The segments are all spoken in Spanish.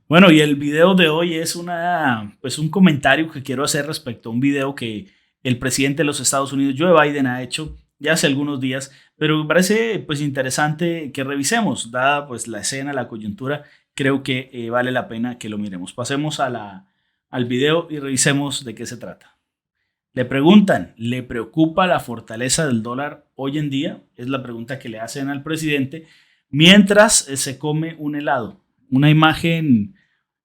Bueno, y el video de hoy es pues un comentario que quiero hacer respecto a un video que el presidente de los Estados Unidos, Joe Biden, ha hecho ya hace algunos días, pero me parece pues interesante que revisemos, dada pues la escena, la coyuntura, creo que vale la pena que lo miremos. Pasemos al video y revisemos de qué se trata. Le preguntan, ¿le preocupa la fortaleza del dólar hoy en día? Es la pregunta que le hacen al presidente mientras se come un helado. Una imagen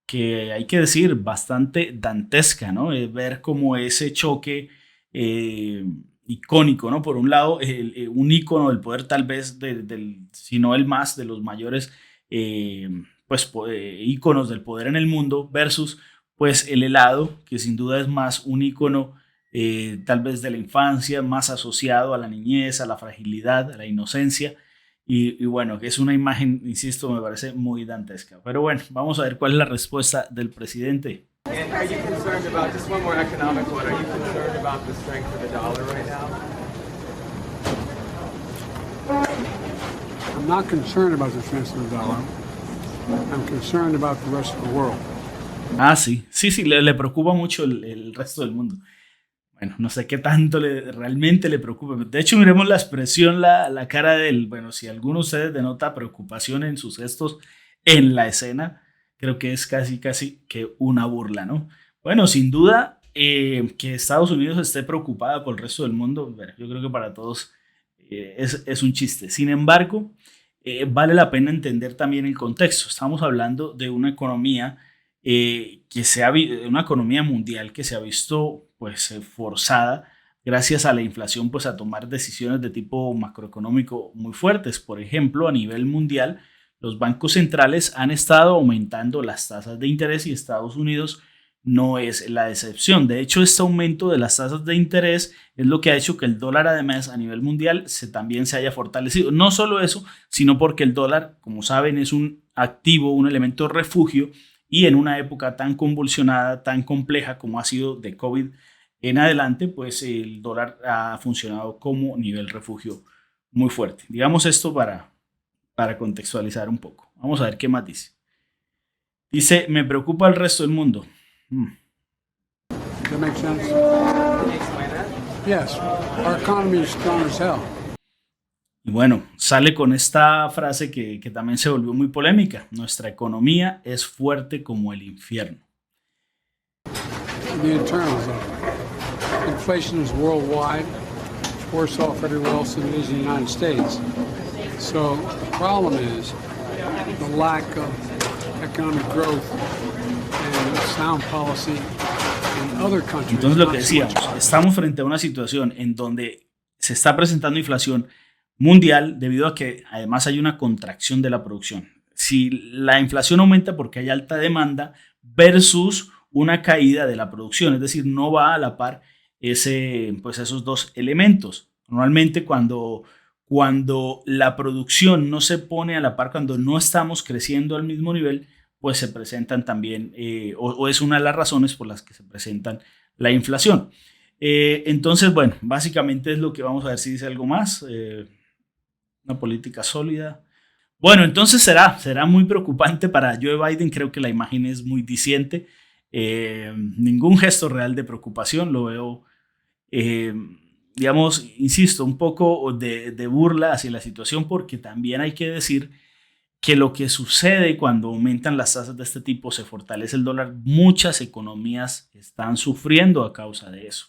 que hay que decir bastante dantesca, ¿no? Ver como ese choque eh, icónico, ¿no? Por un lado, un icono del poder tal vez, si no el más, de los mayores iconos del poder en el mundo versus pues el helado, que sin duda es más un icono tal vez de la infancia, más asociado a la niñez, a la fragilidad, a la inocencia. Y bueno, que es una imagen, insisto, me parece muy dantesca. Pero bueno, vamos a ver cuál es la respuesta del presidente. And are you concerned about, just one more economic one, are you concerned about the strength of the dollar right now? I'm not concerned about the strength of the dollar. I'm concerned about the rest of the world. Ah, sí, sí, sí, le preocupa mucho el resto del mundo. Bueno, no sé qué tanto realmente le preocupa. De hecho, miremos la expresión, la cara del, bueno, si alguno de ustedes denota preocupación en sus gestos en la escena, creo que es casi, casi que una burla, ¿no? Bueno, sin duda que Estados Unidos esté preocupada por el resto del mundo, bueno, yo creo que para todos es un chiste. Sin embargo, vale la pena entender también el contexto. Estamos hablando de una economía una economía mundial que se ha visto pues forzada gracias a la inflación pues a tomar decisiones de tipo macroeconómico muy fuertes. Por ejemplo, a nivel mundial, los bancos centrales han estado aumentando las tasas de interés y Estados Unidos no es la excepción. De hecho, este aumento de las tasas de interés es lo que ha hecho que el dólar además a nivel mundial también se haya fortalecido. No solo eso, sino porque el dólar, como saben, es un activo, un elemento refugio y en una época tan convulsionada, tan compleja como ha sido de COVID en adelante, pues el dólar ha funcionado como nivel refugio muy fuerte. Digamos esto para contextualizar un poco. Vamos a ver qué más dice. Dice, me preocupa el resto del mundo. That makes sense? Can you explain that? Yes. Our economy is strong as hell. Y bueno, sale con esta frase que también se volvió muy polémica. Nuestra economía es fuerte como el infierno. The internals of inflation is worldwide. It's worse off everywhere else than it is in the United States. So the problem is the lack of economic growth and sound policy in other countries. Entonces lo que not so decíamos, much. estamos frente a una situación en donde se está presentando inflación mundial debido a que además hay una contracción de la producción. Si la inflación aumenta porque hay alta demanda versus una caída de la producción, es decir, no va a la par pues esos dos elementos. Normalmente cuando la producción no se pone a la par, cuando no estamos creciendo al mismo nivel, pues se presentan también, o es una de las razones por las que se presentan la inflación. Entonces, bueno, básicamente es lo que vamos a ver si dice algo más. Una política sólida. Bueno, entonces será muy preocupante para Joe Biden. Creo que la imagen es muy diciente. Ningún gesto real de preocupación. Lo veo, eh, digamos, insisto, un poco de burla hacia la situación, porque también hay que decir que lo que sucede cuando aumentan las tasas de este tipo, se fortalece el dólar. Muchas economías están sufriendo a causa de eso.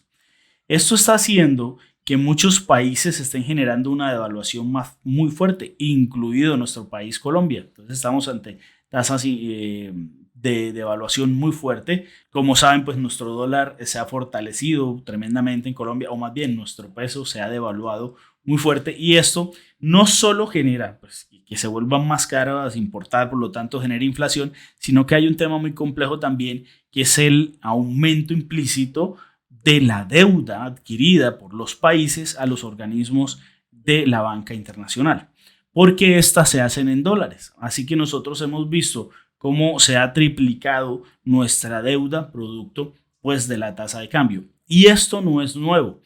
Esto está haciendo que muchos países estén generando una devaluación muy fuerte, incluido nuestro país Colombia. Entonces estamos ante tasas de devaluación muy fuerte. Como saben, pues nuestro dólar se ha fortalecido tremendamente en Colombia, o más bien nuestro peso se ha devaluado muy fuerte, y esto no solo genera pues, que se vuelvan más caras importar, por lo tanto genera inflación, sino que hay un tema muy complejo también, que es el aumento implícito de la deuda adquirida por los países a los organismos de la banca internacional, porque estas se hacen en dólares. Así que nosotros hemos visto cómo se ha triplicado nuestra deuda producto pues de la tasa de cambio. Y esto no es nuevo.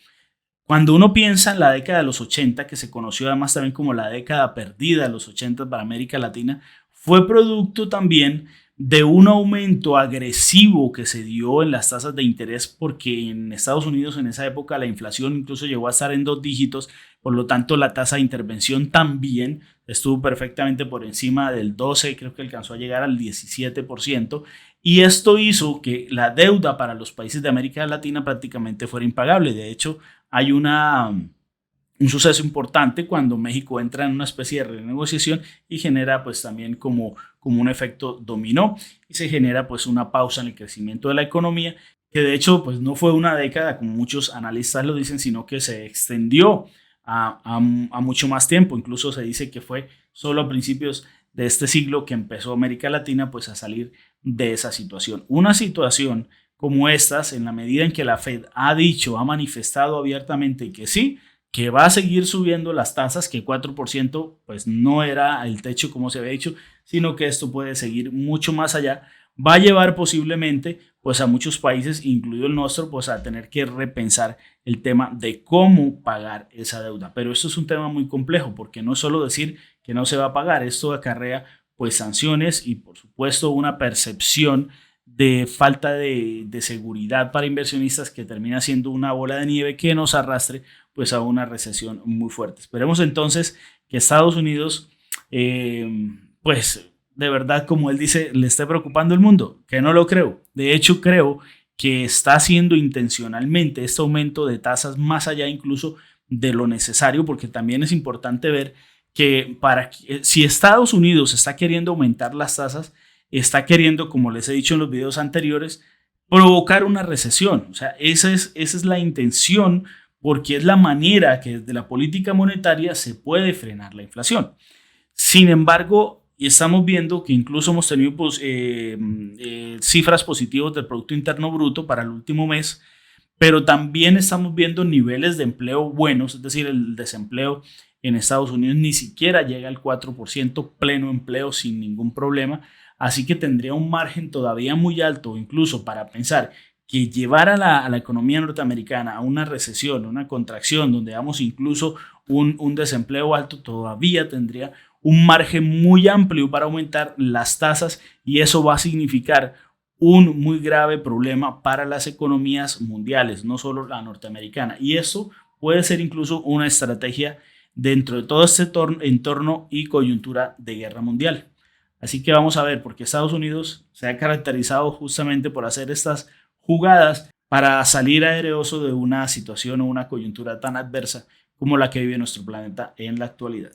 Cuando uno piensa en la década de los 80, que se conoció además también como la década perdida de los 80 para América Latina, fue producto también de un aumento agresivo que se dio en las tasas de interés, porque en Estados Unidos en esa época la inflación incluso llegó a estar en 2 dígitos, por lo tanto la tasa de intervención también estuvo perfectamente por encima del 12, creo que alcanzó a llegar al 17%, y esto hizo que la deuda para los países de América Latina prácticamente fuera impagable. De hecho, hay un suceso importante cuando México entra en una especie de renegociación y genera pues también como un efecto dominó y se genera pues una pausa en el crecimiento de la economía, que de hecho pues no fue una década como muchos analistas lo dicen, sino que se extendió a mucho más tiempo. Incluso se dice que fue solo a principios de este siglo que empezó América Latina pues a salir de esa situación. Una situación como estas, en la medida en que la Fed ha dicho, ha manifestado abiertamente que sí, que va a seguir subiendo las tasas, que 4% pues no era el techo como se había dicho, sino que esto puede seguir mucho más allá, va a llevar posiblemente pues a muchos países, incluido el nuestro, pues a tener que repensar el tema de cómo pagar esa deuda. Pero esto es un tema muy complejo, porque no es solo decir que no se va a pagar, esto acarrea pues sanciones y por supuesto una percepción de falta de seguridad para inversionistas que termina siendo una bola de nieve que nos arrastre pues a una recesión muy fuerte. Esperemos entonces que Estados Unidos pues de verdad, como él dice, le esté preocupando el mundo, que no lo creo. De hecho, creo que está haciendo intencionalmente este aumento de tasas más allá incluso de lo necesario, porque también es importante ver que si Estados Unidos está queriendo aumentar las tasas, está queriendo, como les he dicho en los videos anteriores, provocar una recesión. O sea, esa es la intención, porque es la manera que desde la política monetaria se puede frenar la inflación. Sin embargo, estamos viendo que incluso hemos tenido cifras positivas del Producto Interno Bruto para el último mes, pero también estamos viendo niveles de empleo buenos, es decir, el desempleo en Estados Unidos ni siquiera llega al 4%, pleno empleo sin ningún problema, así que tendría un margen todavía muy alto incluso para pensar que llevar a la economía norteamericana a una recesión, una contracción, donde damos incluso un desempleo alto, todavía tendría un margen muy amplio para aumentar las tasas, y eso va a significar un muy grave problema para las economías mundiales, no solo la norteamericana, y eso puede ser incluso una estrategia dentro de todo este entorno y coyuntura de guerra mundial. Así que vamos a ver, porque Estados Unidos se ha caracterizado justamente por hacer estas jugadas para salir airoso de una situación o una coyuntura tan adversa como la que vive nuestro planeta en la actualidad.